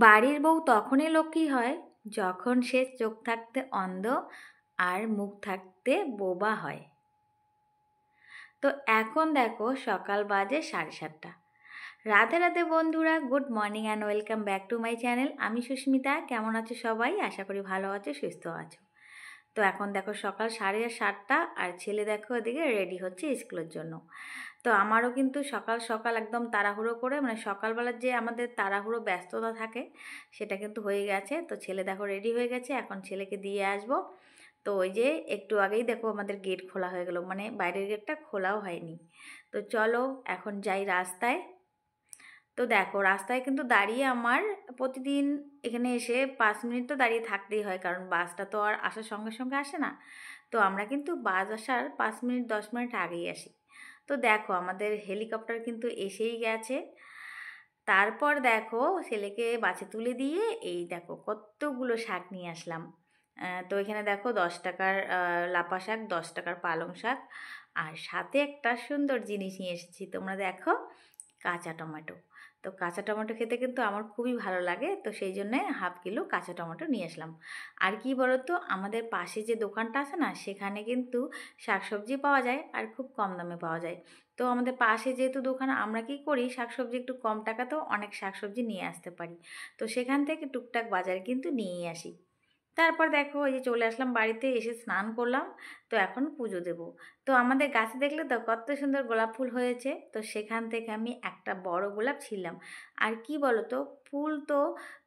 বাড়ির বউ তখনই লক্ষ্মী হয় যখন সে চোখ থাকতে অন্ধ আর মুখ থাকতে বোবা হয়। তো এখন দেখো সকাল বাজে 7:30। রাধে রাধে বন্ধুরা, good morning and welcome back to my channel. আমি সুস্মিতা। কেমন আছো সবাই? আশা করি ভালো আছো, সুস্থ আছো। তো এখন দেখো সকাল 7:30 আর ছেলে দেখো এদিকে রেডি হচ্ছে স্কুলের জন্য। তো আমারও কিন্তু সকাল সকাল একদম তাড়াহুড়ো করে, মানে সকালবেলার যে আমাদের তাড়াহুড়ো ব্যস্ততা থাকে সেটা কিন্তু হয়ে গেছে। তো ছেলে দেখো রেডি হয়ে গেছে, এখন ছেলেকে দিয়ে আসবো। তো ওই যে একটু আগেই দেখো আমাদের গেট খোলা হয়ে গেল, মানে বাইরের গেটটা খোলাও হয়নি। তো চলো এখন যাই রাস্তায়। তো দেখো রাস্তায় কিন্তু দাঁড়িয়ে আমার প্রতিদিন এখানে এসে 5 মিনিট তো দাঁড়িয়ে থাকতেই হয়, কারণ বাসটা তো আর আসার সঙ্গে সঙ্গে আসে না। তো আমরা কিন্তু বাস আসার 5 মিনিট 10 মিনিট আগেই আসি। তো দেখো আমাদের হেলিকপ্টার কিন্তু এসেই গেছে। তারপর দেখো ছেলেকে বাসে তুলে দিয়ে এই দেখো কতগুলো শাক নিয়ে আসলাম। তো এখানে দেখো 10 টাকার লাপা শাক, 10 টাকার পালং শাক, আর সাথে একটা সুন্দর জিনিস নিয়ে এসেছি, তোমরা দেখো, কাঁচা টমেটো। তো কাঁচা টমেটো খেতে কিন্তু আমার খুবই ভালো লাগে, তো সেই জন্যে হাফ কিলো কাঁচা টমেটো নিয়ে আসলাম। আর কি বলতো, আমাদের পাশে যে দোকানটা আছে না, সেখানে কিন্তু শাকসবজি পাওয়া যায় আর খুব কম দামে পাওয়া যায়। তো আমাদের পাশে যেহেতু দোকান, আমরা কি করি, শাকসবজি একটু কম টাকাতেও অনেক শাকসবজি নিয়ে আসতে পারি। তো সেখান থেকে টুকটাক বাজারে কিন্তু নিয়েই আসি। তারপর দেখো এই যে চলে আসলাম বাড়িতে, এসে স্নান করলাম। তো এখন পুজো দেব। তো আমাদের গাছে দেখলে তো কত সুন্দর গোলাপ ফুল হয়েছে, তো সেখান থেকে আমি একটা বড় গোলাপ ছিললাম। আর কি বলো তো, ফুল তো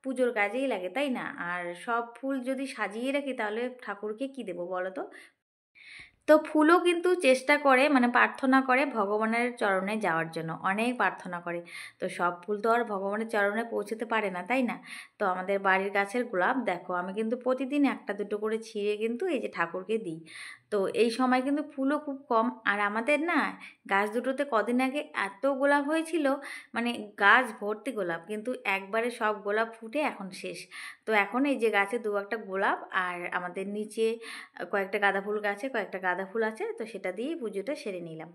পুজোর কাজেই লাগে, তাই না? আর সব ফুল যদি সাজিয়ে রাখি তাহলে ঠাকুরকে কি দেবো বলো তো? তো ফুলও কিন্তু চেষ্টা করে, মানে প্রার্থনা করে ভগবানের চরণে যাওয়ার জন্য, অনেক প্রার্থনা করে। তো সব ফুল তো আর ভগবানের চরণে পৌঁছতে পারে না, তাই না? তো আমাদের বাড়ির গাছের গোলাপ দেখো আমি কিন্তু প্রতিদিন একটা দুটো করে ছিঁড়ে কিন্তু এই যে ঠাকুরকে দিই। তো এই সময় কিন্তু ফুলও খুব কম। আর আমাদের না গাছ দুটোতে কদিন আগে এত গোলাপ হয়েছিল, মানে গাছ ভর্তি গোলাপ, কিন্তু একবারে সব গোলাপ ফুটে এখন শেষ। তো এখন এই যে গাছে দু একটা গোলাপ, আর আমাদের নিচে কয়েকটা গাঁদা ফুল গাছে কয়েকটা গাঁদা ফুল আছে, তো সেটা দিয়েই পুজোটা সেরে নিলাম।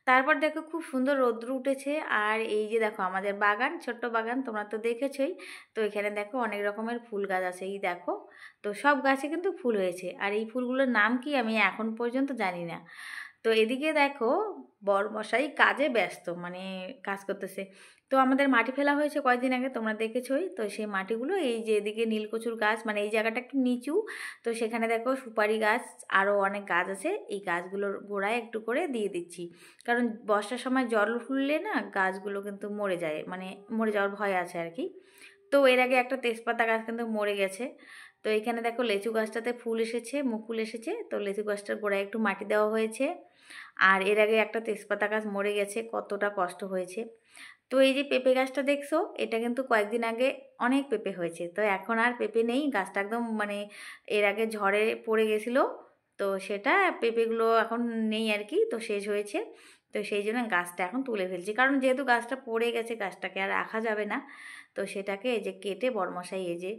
তারপর দেখো খুব সুন্দর রৌদ্র উঠেছে, আর এই যে দেখো আমাদের বাগান, ছোট্ট বাগান, তোমরা তো দেখেছোই। তো এখানে দেখো অনেক রকমের ফুল গাছ আছে, এই দেখো। তো সব গাছে কিন্তু ফুল হয়েছে, আর এই ফুলগুলোর নাম কি আমি এখন পর্যন্ত জানি না। তো এদিকে দেখো বরমশাই কাজে ব্যস্ত, মানে কাজ করতেছে। তো আমাদের মাটি ফেলা হয়েছে কয়েকদিন আগে, তোমরা দেখেছোই। তো সেই মাটিগুলো এই যে এদিকে নীলকচুর গাছ, মানে এই জায়গাটা একটু নিচু, তো সেখানে দেখো সুপারি গাছ, আরও অনেক গাছ আছে, এই গাছগুলোর গোড়ায় একটু করে দিয়ে দিচ্ছি। কারণ বর্ষার সময় জল উঠলে না গাছগুলো কিন্তু মরে যায়, মানে মরে যাওয়ার ভয় আছে আর কি। তো এর আগে একটা তেজপাতা গাছ কিন্তু মরে গেছে। তো এখানে দেখো লেচু গাছটাতে ফুল এসেছে, মুকুল এসেছে, তো লেচু গাছটার গোড়ায় একটু মাটি দেওয়া হয়েছে। আর এর আগে একটা তেজপাতা গাছ মরে গেছে, কতটা কষ্ট হয়েছে। তো এই যে পেঁপে গাছটা দেখছো, এটা কিন্তু কয়েকদিন আগে অনেক পেঁপে হয়েছে, তো এখন আর পেঁপে নেই, গাছটা একদম মানে এর আগে ঝড়ে পড়ে গেছিলো। তো সেটা পেঁপেগুলো এখন নেই আর কি, তো শেষ হয়েছে। তো সেই জন্য গাছটা এখন তুলে ফেলছি, কারণ যেহেতু গাছটা পড়ে গেছে গাছটাকে আর রাখা যাবে না। তো সেটাকে এই যে কেটে বরমশাই এই যে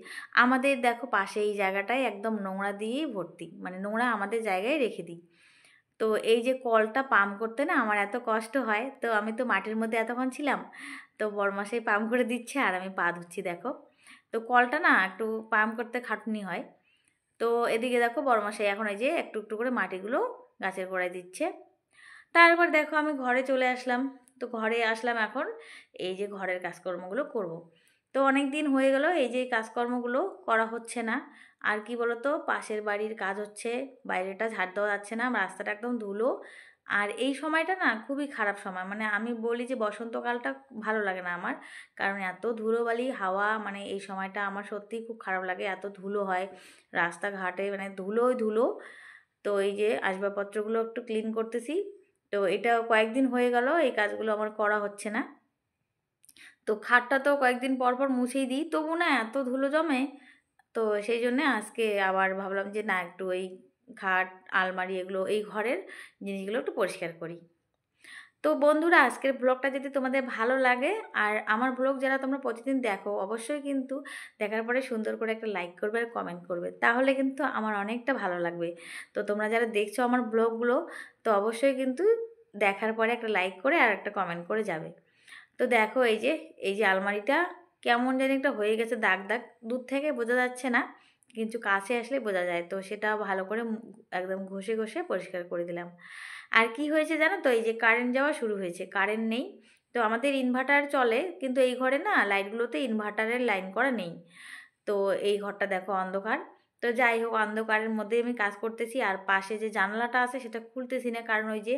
আমাদের দেখো পাশে এই জায়গাটায় একদম নোংরা দিয়েই ভর্তি, মানে নোংরা আমাদের জায়গায় রেখে দিই। তো এই যে কলটা পাম্প করতে না আমার এত কষ্ট হয়, তো আমি তো মাটির মধ্যে এতক্ষণ ছিলাম। তো বরমশাই পাম্প করে দিচ্ছে আর আমি পা ধুচ্ছি দেখো। তো কলটা না একটু পাম্প করতে খাটুনি হয়। তো এদিকে দেখো বরমশাই এখন এই যে একটু একটু করে মাটিগুলো গাছের গোড়ায় দিচ্ছে। তারপর দেখো আমি ঘরে চলে আসলাম। তো ঘরে আসলাম এখন, এই যে ঘরের কাজকর্মগুলো করব। তো অনেক দিন হয়ে গেল এই যে কাজকর্মগুলো করা হচ্ছে না। আর কি বলতো, পাশের বাড়ির কাজ হচ্ছে, বাইরেটা ঝাড় দেওয়া যাচ্ছে না, রাস্তাটা একদম ধুলো। আর এই সময়টা না খুবই খারাপ সময়, মানে আমি বলি যে বসন্তকালটা ভালো লাগে না আমার, কারণ এত ধুলোবালি হাওয়া, মানে এই সময়টা আমার সত্যিই খুব খারাপ লাগে, এত ধুলো হয় রাস্তাঘাটে, মানে ধুলোই ধুলো। তো এই যে আসবাবপত্রগুলো একটু ক্লিন করতেছি। তো এটা কয়েকদিন হয়ে গেল এই কাজগুলো আমার করা হচ্ছে না। তো খাটটা তো কয়েকদিন পর পর মুছেই দিই, তবু না এত ধুলো জমে। তো সেই জন্যে আজকে আবার ভাবলাম যে না, একটু এই খাট, আলমারি, এগুলো এই ঘরের জিনিসগুলো একটু পরিষ্কার করি। তো বন্ধুরা আজকের ব্লগটা যদি তোমাদের ভালো লাগে, আর আমার ব্লগ যারা তোমরা প্রতিদিন দেখো, অবশ্যই কিন্তু দেখার পরে সুন্দর করে একটা লাইক করবে আর কমেন্ট করবে, তাহলে কিন্তু আমার অনেকটা ভালো লাগবে। তো তোমরা যারা দেখছো আমার ব্লগগুলো, তো অবশ্যই কিন্তু দেখার পরে একটা লাইক করে আর একটা কমেন্ট করে যাবে। তো দেখো এই যে আলমারিটা কেমন জানি একটা হয়ে গেছে দাগ দাগ, দূর থেকে বোঝা যাচ্ছে না, কিন্তু কাছে আসলে বোঝা যায়। তো সেটা ভালো করে একদম ঘষে ঘষে পরিষ্কার করে দিলাম। আর কি হয়েছে জানো তো, এই যে কারেন্ট যাওয়া শুরু হয়েছে, কারেন্ট নেই। তো আমাদের ইনভার্টার চলে, কিন্তু এই ঘরে না লাইটগুলোতে ইনভার্টারের লাইন করা নেই। তো এই ঘরটা দেখো অন্ধকার। তো যাই হোক, অন্ধকারের মধ্যে আমি কাজ করতেছি, আর পাশে যে জানালাটা আছে সেটা খুলতেছি না, কারণ ওই যে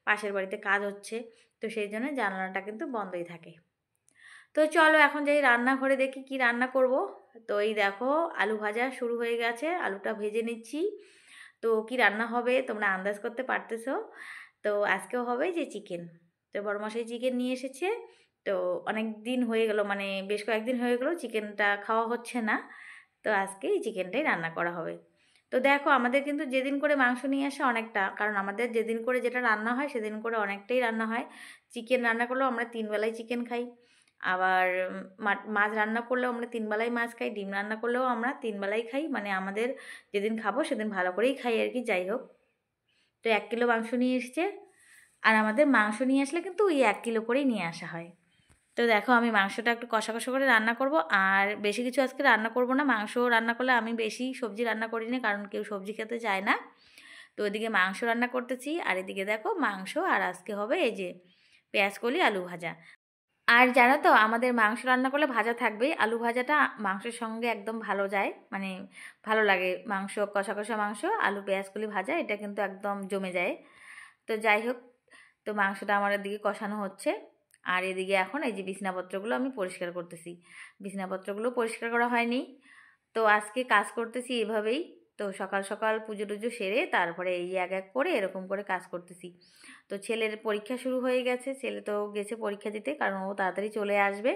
পাশের বাড়িতে কাজ হচ্ছে, তো সেই জন্য জানালাটা কিন্তু বন্ধই থাকে। তো চলো এখন যাই রান্নাঘরে, দেখি কি রান্না করব। তো এই দেখো আলু ভাজা শুরু হয়ে গেছে, আলুটা ভেজে নিচ্ছি। তো কি রান্না হবে তোমরা আন্দাজ করতে পারতেছো। তো আজকেও হবে যে চিকেন। তো বড়মশাই চিকেন নিয়ে এসেছে। তো অনেক দিন হয়ে গেল, মানে বেশ কয়েকদিন হয়ে গেল চিকেনটা খাওয়া হচ্ছে না। তো আজকে এই চিকেনটাই রান্না করা হবে। তো দেখো আমাদের কিন্তু যেদিন করে মাংস নিয়ে আসে অনেকটা, কারণ আমাদের যেদিন করে যেটা রান্না হয় সেদিন করে অনেকটাই রান্না হয়। চিকেন রান্না করলেও আমরা 3 বেলায় চিকেন খাই। আবার মাছ রান্না করলেও আমরা 3 বেলাই মাছ খাই, ডিম রান্না করলেও আমরা 3 বেলাই খাই। মানে আমাদের যেদিন খাবো সেদিন ভালো করেই খাই আর কি। যাই হোক, তো 1 কিলো মাংস নিয়ে এসছে। আর আমাদের মাংস নিয়ে আসলে কিন্তু ওই 1 কিলো করেই নিয়ে আসা হয়। তো দেখো আমি মাংসটা একটু কষা কষা করে রান্না করব, আর বেশি কিছু আজকে রান্না করব না। মাংস রান্না করলে আমি বেশি সবজি রান্না করি না, কারণ কেউ সবজি খেতে চায় না। তো ওইদিকে মাংস রান্না করতেছি, আর এদিকে দেখো মাংস, আর আজকে হবে এই যে পেঁয়াজকলি আলু ভাজা। আর জানো তো আমাদের মাংস রান্না করলে ভাজা থাকবেই, আলু ভাজাটা মাংসের সঙ্গে একদম ভালো যায়, মানে ভালো লাগে। মাংস কষা কষা মাংস, আলু পেঁয়াজকলি ভাজা, এটা কিন্তু একদম জমে যায়। তো যাই হোক, তো মাংসটা আমার এদিকে কষানো হচ্ছে। আর এদিকে এখন এই যে বিছনাপত্রগুলো আমি পরিষ্কার করতেছি। বিছনাপত্রগুলো পরিষ্কার করা হয়নি। তো আজকে কাজ করতেছি এভাবেই। তো সকাল সকাল পুজো টুজো সেরে তারপরে এই এক এক করে এরকম করে কাজ করতেছি। তো ছেলের পরীক্ষা শুরু হয়ে গেছে, ছেলে তো গেছে পরীক্ষা দিতে, কারণ ও তাড়াতাড়ি চলে আসবে।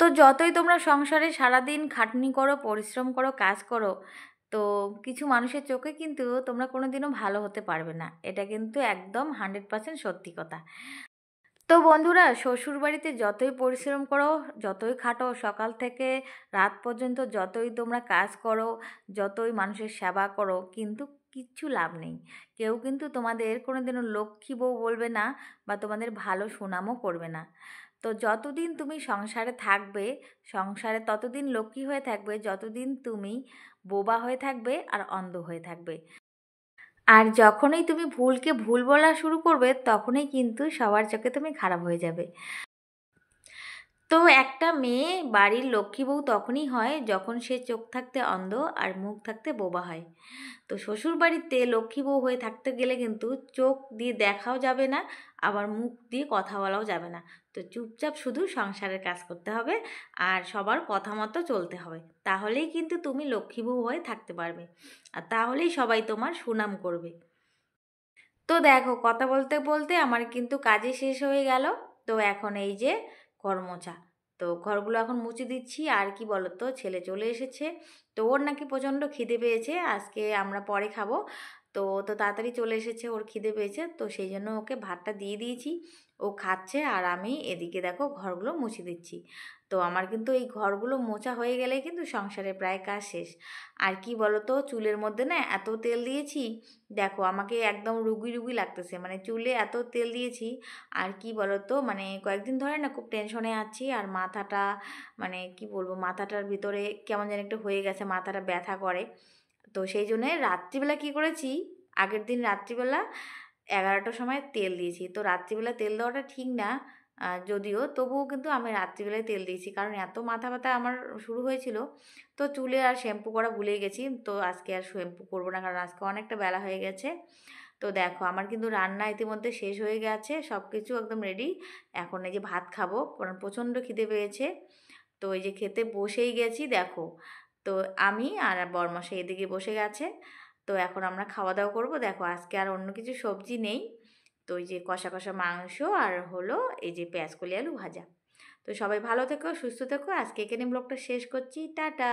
তো যতই তোমরা সংসারে সারাদিন খাটনি করো, পরিশ্রম করো, কাজ করো, তো কিছু মানুষের চোখে কিন্তু তোমরা কোনোদিনও ভালো হতে পারবে না। এটা কিন্তু একদম 100% সত্যি কথা। তো বন্ধুরা, শ্বশুরবাড়িতে যতই পরিশ্রম করো, যতই খাটো, সকাল থেকে রাত পর্যন্ত যতই তোমরা কাজ করো, যতই মানুষের সেবা করো, কিন্তু কিচ্ছু লাভ নেই। কেউ কিন্তু তোমাদের কোনোদিনও লক্ষ্মী বউ বলবে না, বা তোমাদের ভালো সুনামও করবে না। তো যতদিন তুমি সংসারে থাকবে, সংসারে ততদিন লক্ষ্মী হয়ে থাকবে যতদিন তুমি বোবা হয়ে থাকবে আর অন্ধ হয়ে থাকবে। আর যখনই তুমি ভুলকে ভুল বলা শুরু করবে, তখনই কিন্তু সবার চোখে তুমি খারাপ হয়ে যাবে। তো একটা মেয়ে বাড়ির লক্ষ্মী বউ তখনই হয় যখন সে চোখ থাকতে অন্ধ আর মুখ থাকতে বোবা হয়। তো শ্বশুর বাড়িতে লক্ষ্মী বউ হয়ে থাকতে গেলে কিন্তু চোখ দিয়ে দেখাও যাবে না, আবার মুখ দিয়ে কথা বলাও যাবে না। তো চুপচাপ শুধু সংসারের কাজ করতে হবে, আর সবার কথা মতো চলতে হবে। তাহলেই কিন্তু তুমি লক্ষ্মী বউ হয়ে থাকতে পারবে, আর তাহলেই সবাই তোমার সুনাম করবে। তো দেখো কথা বলতে বলতে আমার কিন্তু কাজে শেষ হয়ে গেল। তো এখন এই যে ঘর মোছা, তো ঘরগুলো এখন মুছে দিচ্ছি। আর কি বলো তো, ছেলে চলে এসেছে। তো ওর নাকি প্রচণ্ড খিদে পেয়েছে, আজকে আমরা পরে খাবো। তো তো তাড়াতাড়ি চলে এসেছে, ওর খিদে পেয়েছে, তো সেই জন্য ওকে ভাতটা দিয়ে দিয়েছি। ও খাচ্ছে, আর আমি এদিকে দেখো ঘরগুলো মুছে দিচ্ছি। তো আমার কিন্তু এই ঘরগুলো মোছা হয়ে গেলে কিন্তু সংসারে প্রায় কাজ শেষ। আর কি বলো তো, চুলের মধ্যে না এত তেল দিয়েছি, দেখো আমাকে একদম রুগী রুগী লাগতেছে, মানে চুলে এত তেল দিয়েছি। আর কি বলো তো, মানে কয়েকদিন ধরে না খুব টেনশনে আছি, আর মাথাটা, মানে কি বলবো, মাথাটার ভিতরে কেমন যেন একটু হয়ে গেছে, মাথাটা ব্যথা করে। তো সেই জন্যে রাত্রিবেলা কি করেছি, আগের দিন রাত্রিবেলা 11টার সময় তেল দিয়েছি। তো রাত্রিবেলা তেল দেওয়াটা ঠিক না, যদিও তবুও কিন্তু আমি রাত্রিবেলায় তেল দিয়েছি, কারণ এত মাথা ব্যথা আমার শুরু হয়েছিল। তো চুলে আর শ্যাম্পু করা ভুলে গেছি, তো আজকে আর শ্যাম্পু করবো না, কারণ আজকে অনেকটা বেলা হয়ে গেছে। তো দেখো আমার কিন্তু রান্না ইতিমধ্যে শেষ হয়ে গেছে, সব কিছু একদম রেডি। এখন এই যে ভাত খাবো, কারণ প্রচণ্ড খিদে পেয়েছে। তো এই যে খেতে বসেই গেছি দেখো। তো আমি আর বরমশাই এদিকে বসে গেছে। তো এখন আমরা খাওয়া দাওয়া করবো। দেখো আজকে আর অন্য কিছু সবজি নেই। তো এই যে কষা কষা মাংস, আর হলো এই যে পেঁয়াজকলি আলু ভাজা। তো সবাই ভালো থেকো, সুস্থ থেকো। আজকে এখানে ব্লগটা শেষ করছি, টাটা।